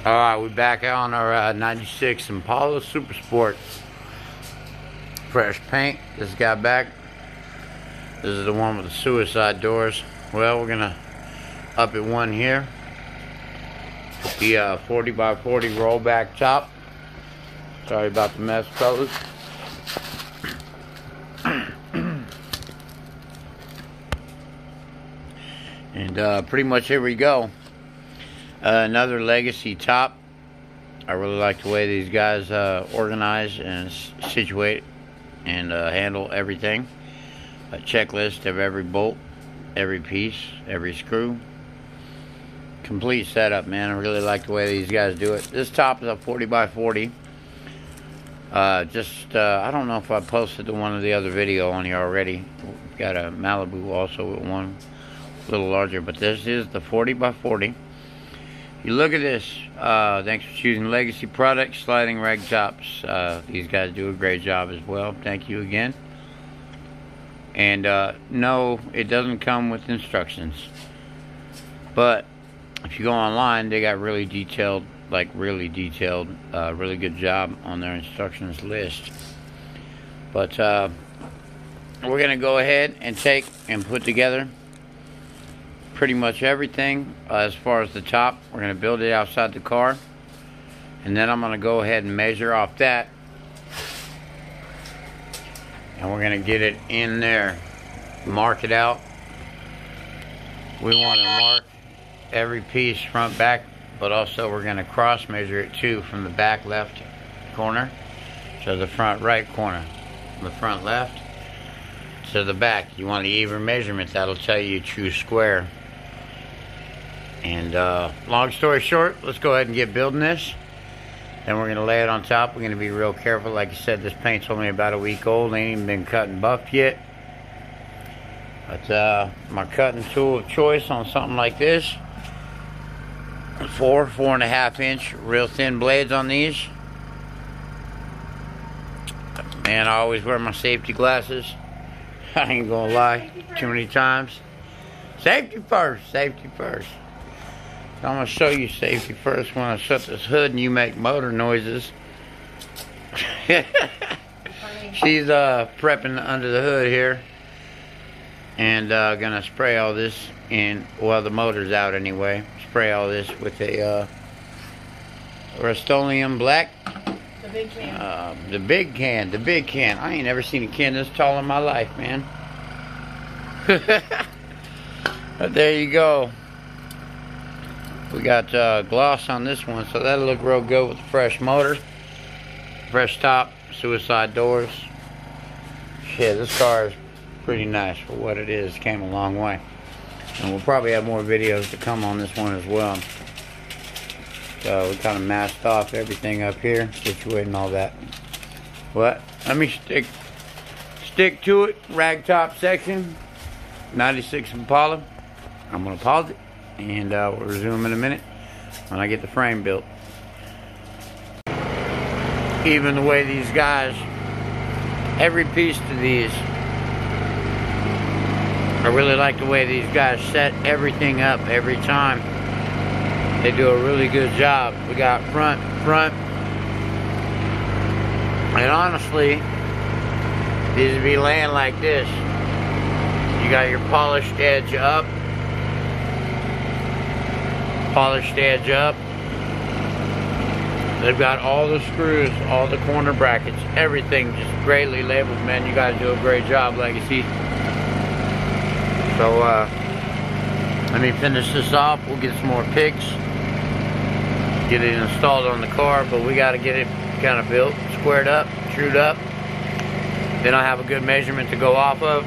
Alright, we're back on our 96 Impala Super Sport. Fresh paint. This guy back. This is the one with the suicide doors. Well, we're gonna up it one here. The 40x40 rollback top. Sorry about the mess, fellas. And pretty much here we go. Another legacy top. I really like the way these guys organize and situate and handle everything. A checklist of every bolt, every piece, every screw. Complete setup, man. I really like the way these guys do it. This top is a 40x40. I don't know if I posted the one of the other video on here already. Got a Malibu also with one a little larger, but this is the 40x40. You look at this. Thanks for choosing Legacy Products, sliding rag tops. These guys do a great job as well. Thank you again. And no, it doesn't come with instructions. But if you go online, they got really detailed, really good job on their instructions list. But we're gonna go ahead and take and put together pretty much everything as far as the top. We're going to build it outside the car, and then I'm going to go ahead and measure off that, and we're going to get it in there, mark it out. We want to mark every piece front, back, but also we're going to cross measure it too, from the back left corner to the front right corner, from the front left to the back. You want an even measurement. That'll tell you true square. And long story short, let's go ahead and get building this. Then we're going to lay it on top. We're going to be real careful. Like I said, this paint's only about a week old. Ain't even been cut and buffed yet. But my cutting tool of choice on something like this, 4.5 inch real thin blades on these. Man, I always wear my safety glasses. I ain't gonna lie, too many times. Safety first, safety first. I'm going to show you safety first when I shut this hood and you make motor noises. She's prepping under the hood here. And going to spray all this in, well, the motor's out anyway. Spray all this with a Rust-Oleum black. The big can. The big can. I ain't never seen a can this tall in my life, man. But there you go. We got gloss on this one, so that'll look real good with the fresh motor, fresh top, suicide doors. Shit, this car is pretty nice for what it is. Came a long way. And we'll probably have more videos to come on this one as well. So we kind of masked off everything up here, situating all that. But let me stick to it. Ragtop section, 96 Impala. I'm gonna pause it. And we'll resume in a minute when I get the frame built. Even the way these guys, every piece to these, I really like the way these guys set everything up every time. They do a really good job. We got front, and honestly, these would be laying like this. You got your polished edge up. Polished edge up. They've got all the screws, all the corner brackets, everything just greatly labeled, man. You guys do a great job, Legacy. So let me finish this off. We'll get some more pics, get it installed on the car, but we got to get it kind of built, squared up, trued up. Then I'll have a good measurement to go off of,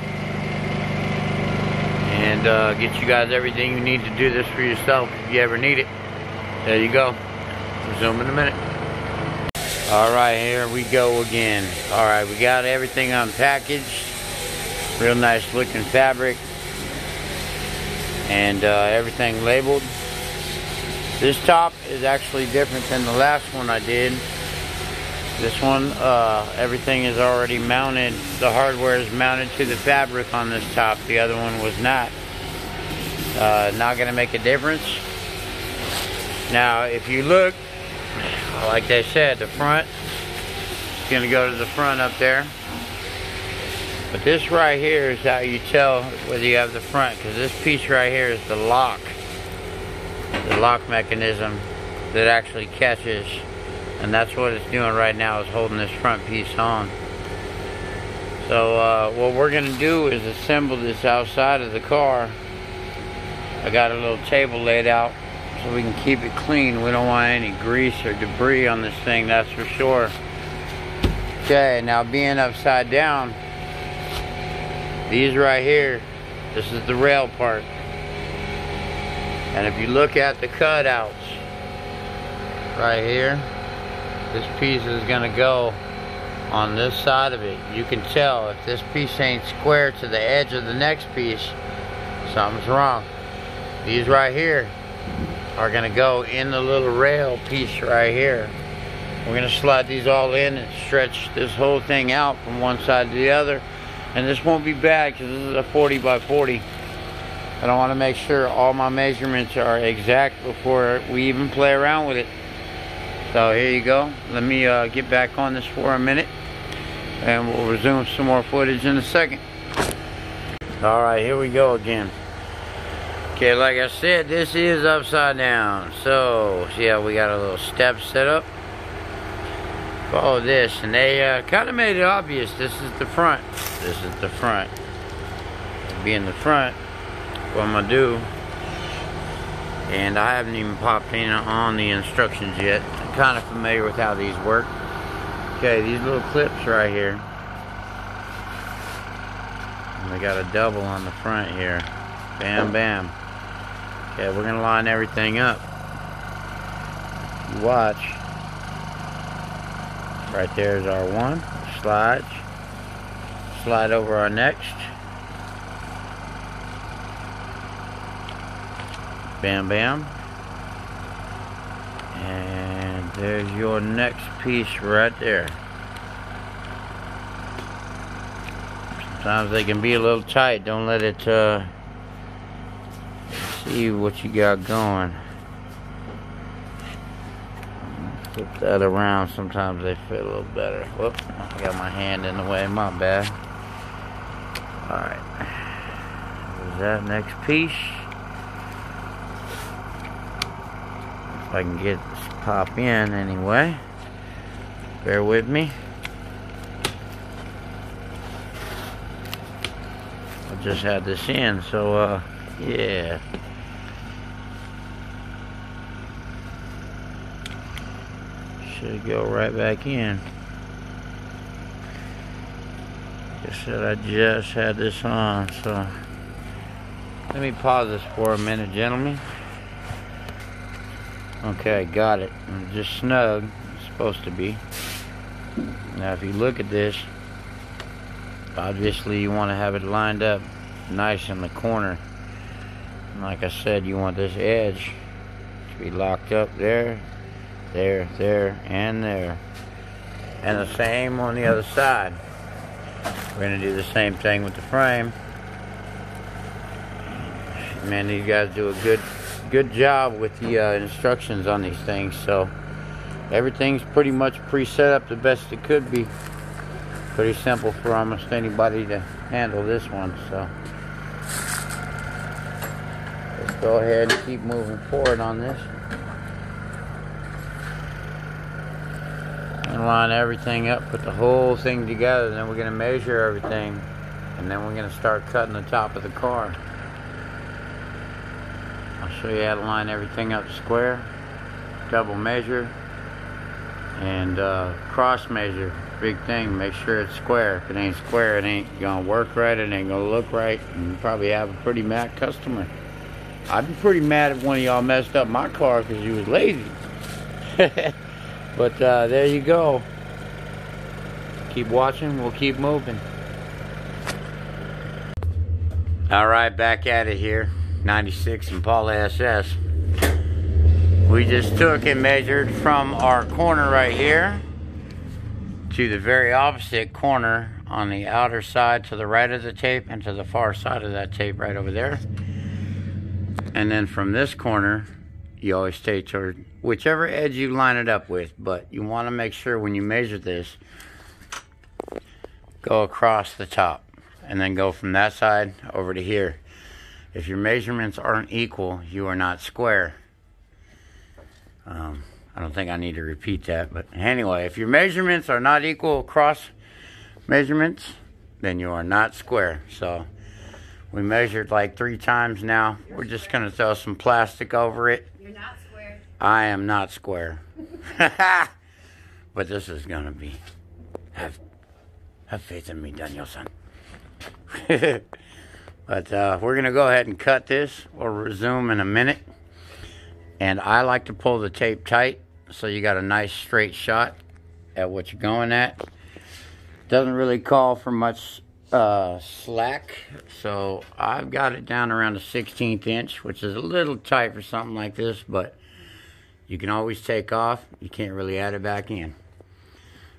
and get you guys everything you need to do this for yourself if you ever need it. There you go. Resume in a minute. Alright, here we go again. Alright, we got everything unpackaged. Real nice looking fabric. And everything labeled. This top is actually different than the last one I did. This one, everything is already mounted. The hardware is mounted to the fabric on this top. The other one was not. Not going to make a difference. Now, if you look, like they said, the front, it's gonna go to the front up there. But this right here is how you tell whether you have the front, because this piece right here is the lock mechanism that actually catches, and that's what it's doing right now, is holding this front piece on. So what we're gonna do is assemble this outside of the car. I got a little table laid out so we can keep it clean. We don't want any grease or debris on this thing, that's for sure. Okay, now being upside down, these right here, this is the rail part. And if you look at the cutouts right here, this piece is gonna go on this side of it. You can tell if this piece ain't square to the edge of the next piece, something's wrong. These right here are gonna go in the little rail piece right here. We're gonna slide these all in and stretch this whole thing out from one side to the other. And this won't be bad because this is a 40 by 40. I don't want to make sure all my measurements are exact before we even play around with it. So here you go. Let me get back on this for a minute, and we'll resume some more footage in a second. Alright, here we go again. Okay, like I said, this is upside down. So, see how we got a little step set up? Follow this, and they kind of made it obvious. This is the front. This is the front. Being the front, what I'm gonna do, and I haven't even popped in on the instructions yet. I'm kind of familiar with how these work. Okay, these little clips right here, and we got a double on the front here. Bam, bam. Okay, we're gonna line everything up. You watch. Right there is our one. Slide over our next. Bam, bam. And there's your next piece right there. Sometimes they can be a little tight. Don't let it see what you got going. Flip that around, sometimes they fit a little better. Whoop, I got my hand in the way, my bad. Alright, there's that next piece. If I can get this pop in anyway. Bear with me. I just had this in, so yeah. Should go right back in. Like I said, I just had this on, so let me pause this for a minute, gentlemen. Okay, got it. I'm just snug. It's supposed to be. Now, if you look at this, obviously you want to have it lined up nice in the corner. And like I said, you want this edge to be locked up there. There, there, and there. And the same on the other side. We're going to do the same thing with the frame. Man, these guys do a good job with the instructions on these things. So everything's pretty much pre-set up the best it could be. Pretty simple for almost anybody to handle this one. So let's go ahead and keep moving forward on this. And line everything up, put the whole thing together, and then we're going to measure everything, and then we're going to start cutting the top of the car. I'll show you how to line everything up square, double measure, and cross measure. Big thing, make sure it's square. If it ain't square, it ain't going to work right, it ain't going to look right, and you probably have a pretty mad customer. I'd be pretty mad if one of y'all messed up my car because you was lazy. But there you go. Keep watching, we'll keep moving. Alright, back at it here. 96 Impala SS. We just took and measured from our corner right here to the very opposite corner on the outer side to the right of the tape, and to the far side of that tape right over there. And then from this corner, you always stay toward whichever edge you line it up with, but you want to make sure when you measure this, go across the top and then go from that side over to here. If your measurements aren't equal, you are not square. I don't think I need to repeat that, but anyway, if your measurements are not equal across measurements, then you are not square. So we measured like 3 times now. We're just gonna throw some plastic over it. You're not square. I am not square. But this is gonna be, have faith in me, Daniel-san. But we're gonna go ahead and cut this. We'll resume in a minute. And I like to pull the tape tight so you got a nice straight shot at what you're going at. Doesn't really call for much slack, so I've got it down around a 1/16 inch, which is a little tight for something like this, but you can always take off. You can't really add it back in.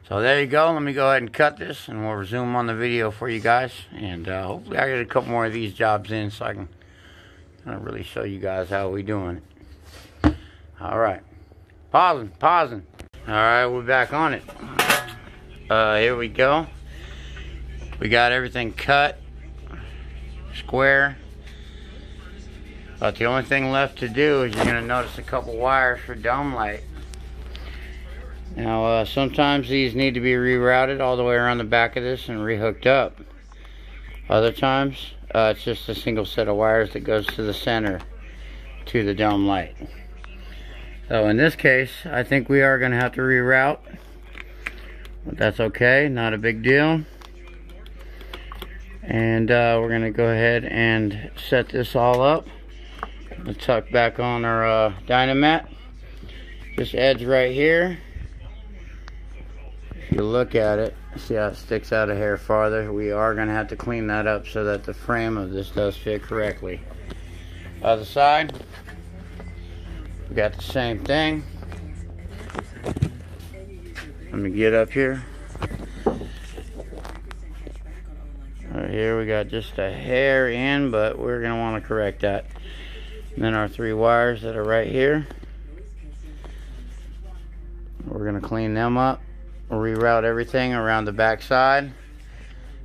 So there you go. Let me go ahead and cut this, and we'll resume on the video for you guys. And hopefully I get a couple more of these jobs in so I can really show you guys how we doing it. All right, pausing. All right, we're back on it. Here we go. We got everything cut, square. But the only thing left to do is you're gonna notice a couple wires for dome light. Now, sometimes these need to be rerouted all the way around the back of this and rehooked up. Other times, it's just a single set of wires that goes to the center to the dome light. So in this case, I think we are going to have to reroute, but that's okay, not a big deal. And we're going to go ahead and set this all up. We'll tuck back on our Dynamat. This edge right here, if you look at it, see how it sticks out a hair farther. We are going to have to clean that up so that the frame of this does fit correctly. Other side, we got the same thing. Let me get up here. Right here we got just a hair in, but we're going to want to correct that. And then our 3 wires that are right here, we're going to clean them up. We'll reroute everything around the back side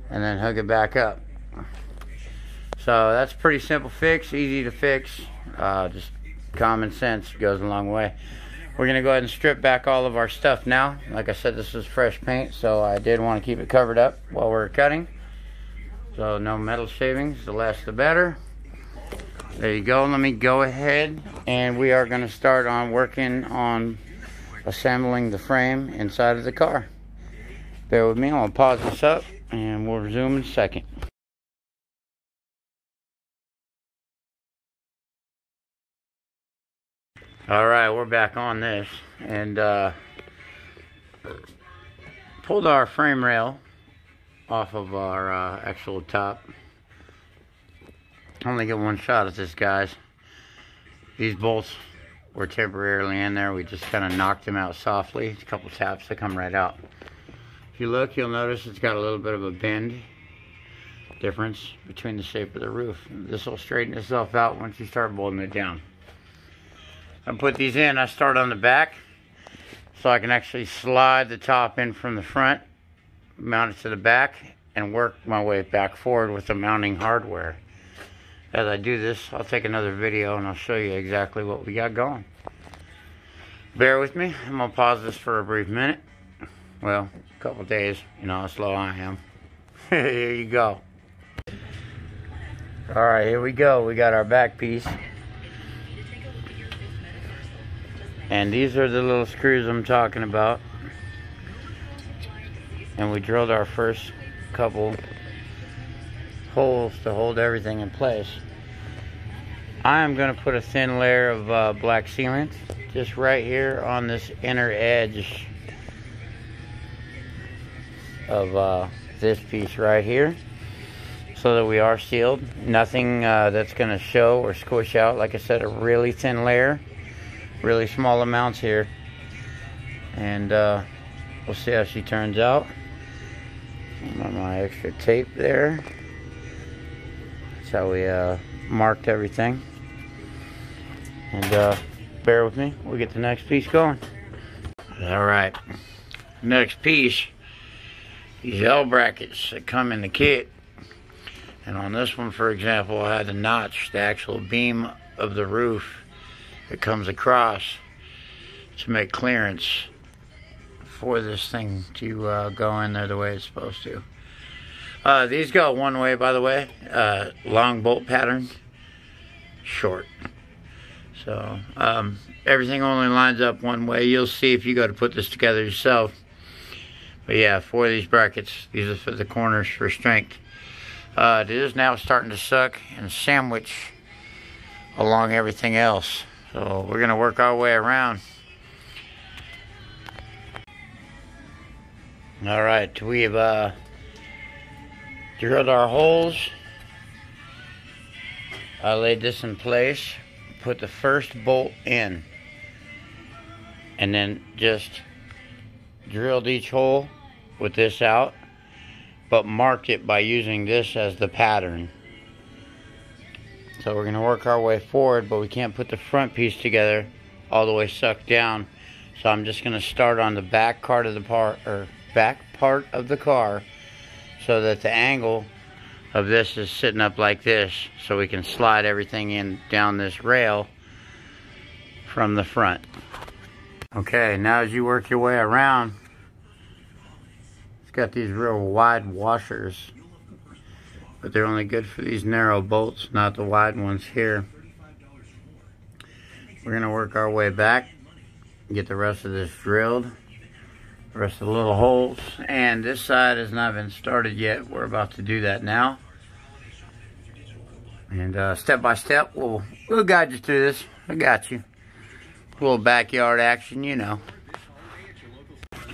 and then hook it back up. So that's a pretty simple fix, easy to fix. Just common sense goes a long way. We're going to go ahead and strip back all of our stuff now. Like I said, this is fresh paint, so I did want to keep it covered up while we're cutting. So no metal shavings, the less the better. There you go. Let me go ahead and we are going to start on working on assembling the frame inside of the car. Bear with me, I'm going to pause this up and we'll resume in a second. Alright, we're back on this, and pulled our frame rail off of our actual top. Only get one shot at this, guys. These bolts were temporarily in there. We just kind of knocked them out softly. A couple taps, they come right out. If you look, you'll notice it's got a little bit of a bend difference between the shape of the roof. This will straighten itself out once you start bolting it down. I put these in, I start on the back so I can actually slide the top in from the front, mount it to the back, and work my way back forward with the mounting hardware. As I do this, I'll take another video and I'll show you exactly what we got going. Bear with me, I'm going to pause this for a brief minute. Well, a couple days, you know how slow I am. Here you go. Alright, here we go. We got our back piece. And these are the little screws I'm talking about. And we drilled our first couple holes to hold everything in place. I am going to put a thin layer of black sealant just right here on this inner edge of this piece right here, so that we are sealed. Nothing that's going to show or squish out. Like I said, a really thin layer. Really small amounts here, and we'll see how she turns out. My extra tape there. That's how we marked everything. And bear with me. We'll get the next piece going. All right. Next piece, these L brackets that come in the kit. And on this one, for example, I had to notch the actual beam of the roof that comes across to make clearance for this thing to go in there the way it's supposed to. These go one way, by the way. Long bolt pattern, short. So everything only lines up one way. You'll see if you go to put this together yourself. But yeah, 4 of these brackets. These are for the corners for strength. It is now starting to suck and sandwich along everything else. So we're gonna work our way around. All right, we've drilled our holes. I laid this in place, put the first bolt in, and then just drilled each hole with this out, but marked it by using this as the pattern. So we're going to work our way forward, but we can't put the front piece together all the way sucked down. So I'm just going to start on the back part of the car, so that the angle of this is sitting up like this, so we can slide everything in down this rail from the front. Okay, now as you work your way around, it's got these real wide washers, but they're only good for these narrow bolts, not the wide ones here. We're gonna work our way back, get the rest of this drilled, the rest of the little holes, and this side has not been started yet. We're about to do that now. And step by step, we'll guide you through this. I got you. A little backyard action, you know.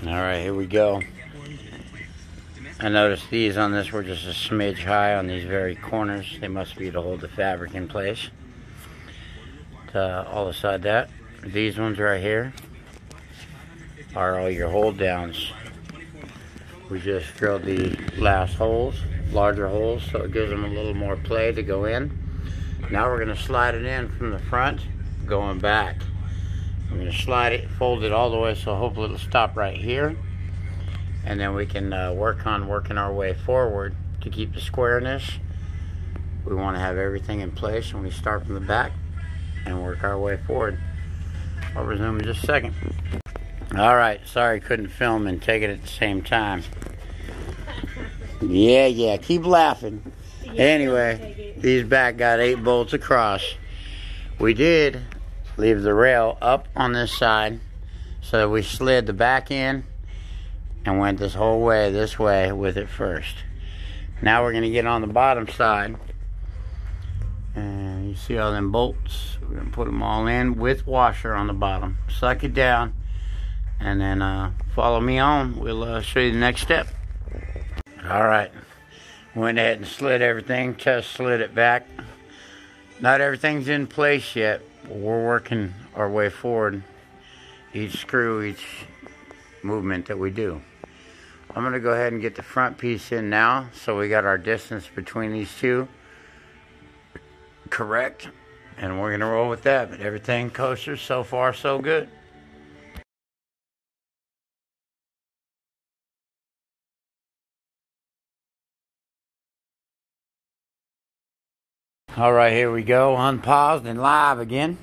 All right, here we go. I noticed these on this were just a smidge high on these very corners. They must be to hold the fabric in place. All aside that, these ones right here are all your hold downs. We just drilled the last holes, larger holes, so it gives them a little more play to go in. Now we're going to slide it in from the front, going back. We're going to slide it, fold it all the way, so hopefully it'll stop right here. And then we can work on working our way forward to keep the squareness. We want to have everything in place when we start from the back and work our way forward. I'll resume in just a second. Alright, sorry couldn't film and take it at the same time. Yeah, keep laughing. Anyway, these back got 8 bolts across. We did leave the rail up on this side, so that we slid the back in and went this whole way, this way with it first. Now we're going to get on the bottom side, and you see all them bolts. We're going to put them all in with washer on the bottom. Suck it down, and then follow me on. We'll show you the next step. Alright, went ahead and slid everything, just slid it back. Not everything's in place yet, but we're working our way forward. Each screw, each movement that we do. I'm going to go ahead and get the front piece in now, so we got our distance between these two correct, and we're going to roll with that. But everything kosher, so far so good. All right, here we go, unpaused and live again.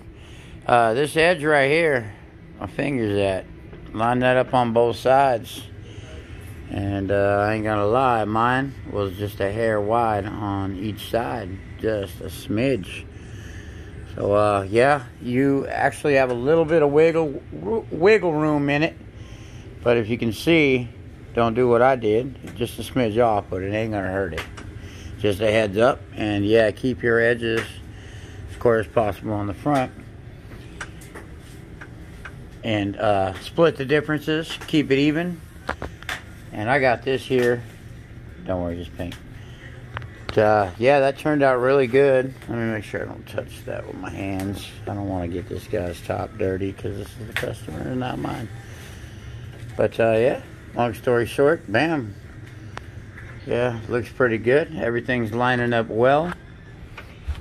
This edge right here, my finger's at, line that up on both sides. And I ain't gonna lie, mine was just a hair wide on each side, just a smidge. So yeah, you actually have a little bit of wiggle room in it. But if you can see, don't do what I did, just a smidge off, but it ain't gonna hurt it. Just a heads up, and yeah, keep your edges as square as possible on the front. And split the differences, keep it even. And I got this here, don't worry, just paint. But, yeah, that turned out really good. Let me make sure I don't touch that with my hands. I don't want to get this guy's top dirty, because this is the customer, not mine. But yeah, long story short, bam. Yeah, looks pretty good. Everything's lining up well.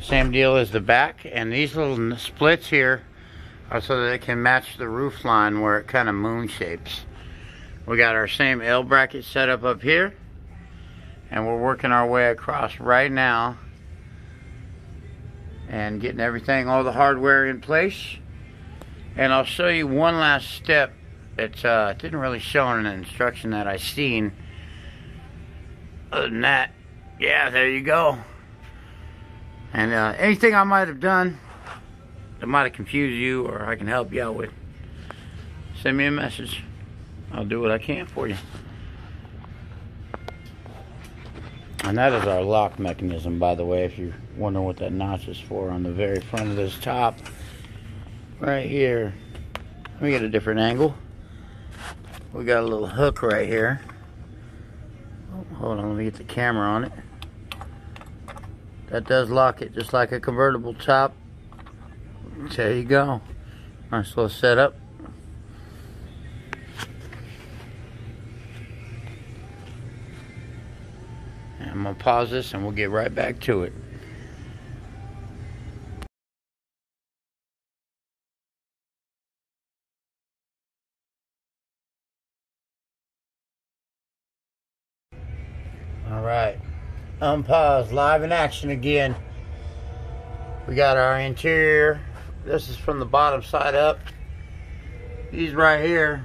Same deal as the back. And these little splits here so that it can match the roof line where it kind of moon shapes. We got our same L bracket set up here, and we're working our way across right now and getting everything, all the hardware in place. And I'll show you one last step that didn't really show in an instruction that I seen. Other than that, yeah, there you go. And anything I might have done that might have confused you or I can help you out with, send me a message. I'll do what I can for you. And that is our lock mechanism, by the way, if you're wondering what that notch is for, on the very front of this top. Right here. Let me get a different angle. We got a little hook right here. Oh, hold on, let me get the camera on it. That does lock it just like a convertible top. There you go. Nice little setup. And I'm going to pause this and we'll get right back to it. Alright, unpause, live in action again. We got our interior. This is from the bottom side up. These right here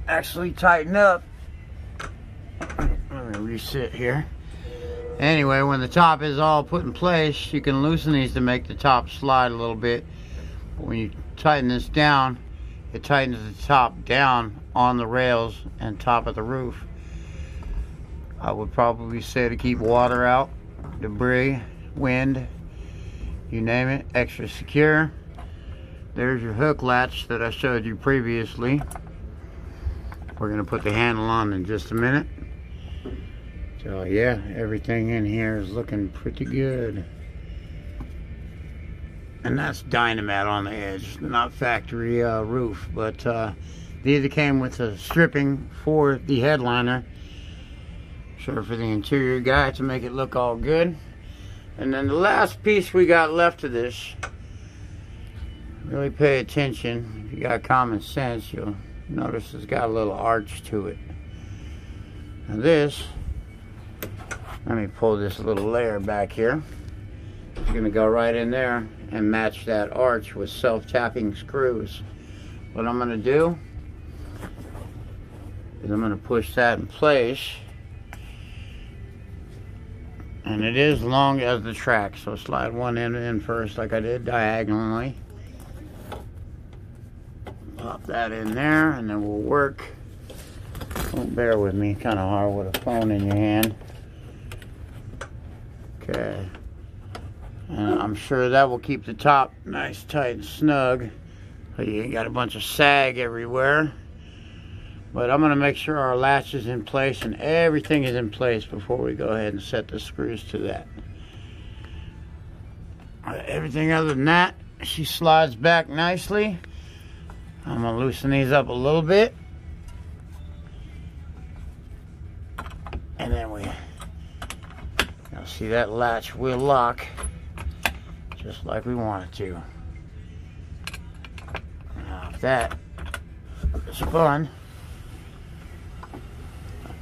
actually tighten up. Let me reset here. Anyway, when the top is all put in place, you can loosen these to make the top slide a little bit. But when you tighten this down, it tightens the top down on the rails and top of the roof. I would probably say to keep water out, debris, wind, you name it, extra secure. There's your hook latch that I showed you previously. We're going to put the handle on in just a minute. So yeah, everything in here is looking pretty good. And that's Dynamat on the edge, not factory roof. But these came with a stripping for the headliner. Sure, for the interior guy to make it look all good. And then the last piece we got left of this, really pay attention. If you got common sense, you'll notice it's got a little arch to it. Now this, let me pull this little layer back here. It's gonna go right in there and match that arch with self-tapping screws. What I'm gonna do is I'm gonna push that in place. And it is long as the track, so slide one end in first like I did diagonally. Pop that in there and then we'll work. Don't bear with me, kind of hard with a phone in your hand. Okay. And I'm sure that will keep the top nice, tight, and snug. So you ain't got a bunch of sag everywhere. But I'm going to make sure our latch is in place and everything is in place before we go ahead and set the screws to that. Everything other than that, she slides back nicely. I'm going to loosen these up a little bit. And then you'll see that latch will lock just like we want it to. Now if that is fun,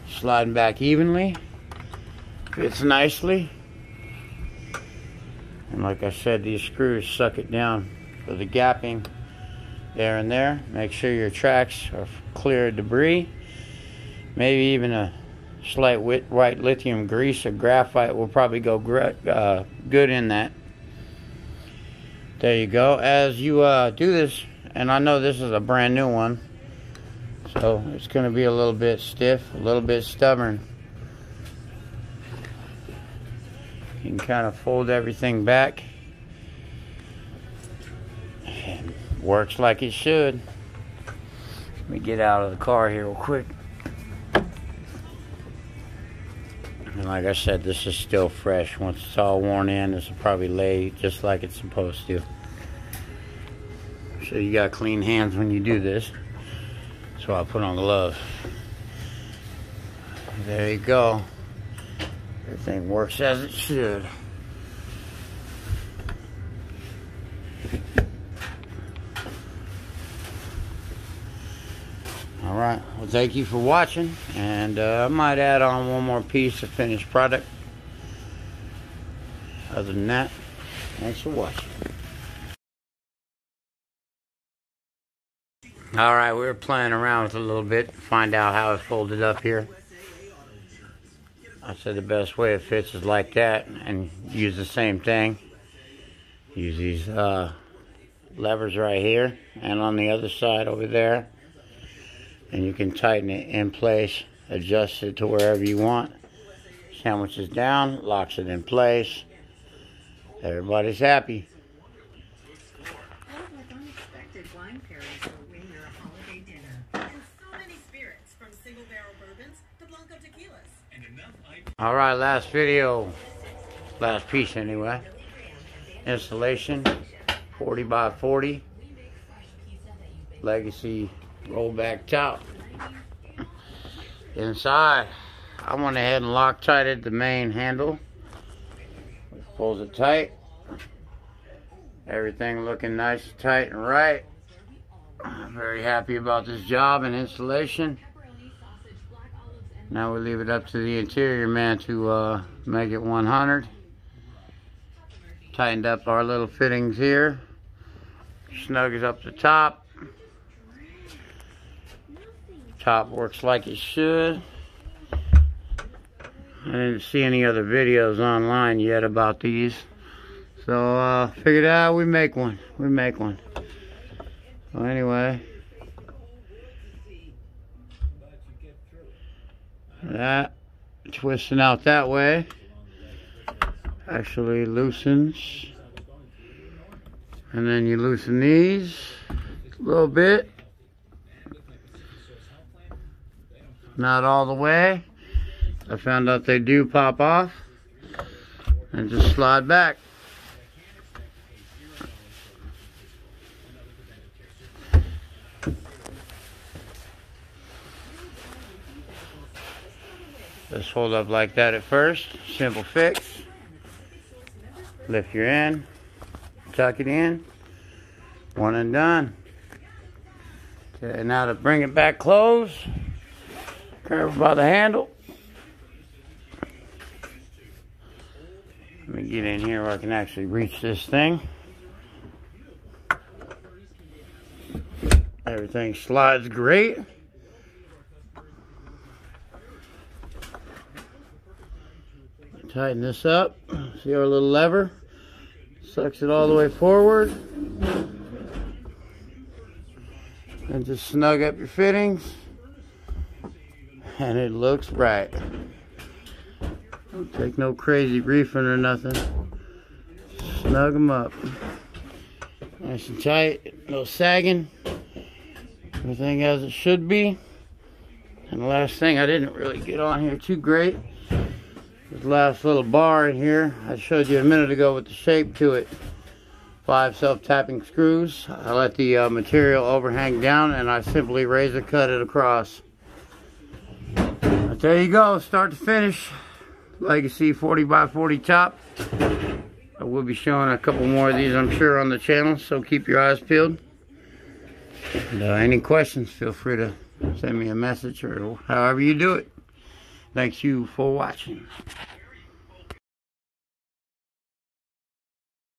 sliding back evenly, fits nicely, and like I said, these screws suck it down for the gapping there and there. Make sure your tracks are clear of debris. Maybe even a slight white lithium grease or graphite will probably go good in that. There you go. As you do this, and I know this is a brand new one, so it's going to be a little bit stiff, a little bit stubborn. You can kind of fold everything back. And works like it should. Let me get out of the car here real quick. And like I said, this is still fresh. Once it's all worn in, this will probably lay just like it's supposed to. So you got clean hands when you do this. So I'll put on gloves. There you go. Everything works as it should. Alright, well thank you for watching, and I might add on one more piece of finished product. Other than that, thanks for watching. Alright, we were playing around with it a little bit to find out how it's folded up here. I said the best way it fits is like that, and use the same thing. Use these levers right here and on the other side over there, and you can tighten it in place, adjust it to wherever you want. Sandwiches down, locks it in place. Everybody's happy. Alright, last video, last piece anyway. Installation, 40 by 40 legacy rollback top. Inside, I went ahead and Loctited the main handle. Pulls it tight. Everything looking nice, tight, and right. I'm very happy about this job and installation. Now we leave it up to the interior man to make it 100. Tightened up our little fittings here. Snugs up the top. Top works like it should. I didn't see any other videos online yet about these, so figured out we make one. Well, anyway, that twisting out that way actually loosens, and then you loosen these a little bit, not all the way. I found out they do pop off and just slide back. Just hold up like that at first. Simple fix. Lift your end, tuck it in, one and done. Okay, now to bring it back close, grab it by the handle. Let me get in here where I can actually reach this thing. Everything slides great. Tighten this up. See our little lever? Sucks it all the way forward. And just snug up your fittings. And it looks right. Don't take no crazy reefing or nothing. Snug them up. Nice and tight. No sagging. Everything as it should be. And the last thing I didn't really get on here too great. This last little bar in here, I showed you a minute ago with the shape to it. 5 self-tapping screws. I let the material overhang down, and I simply razor cut it across. But there you go, start to finish. Legacy 40 by 40 top. I will be showing a couple more of these, I'm sure, on the channel, so keep your eyes peeled. And, any questions, feel free to send me a message or however you do it. Thanks you for watching.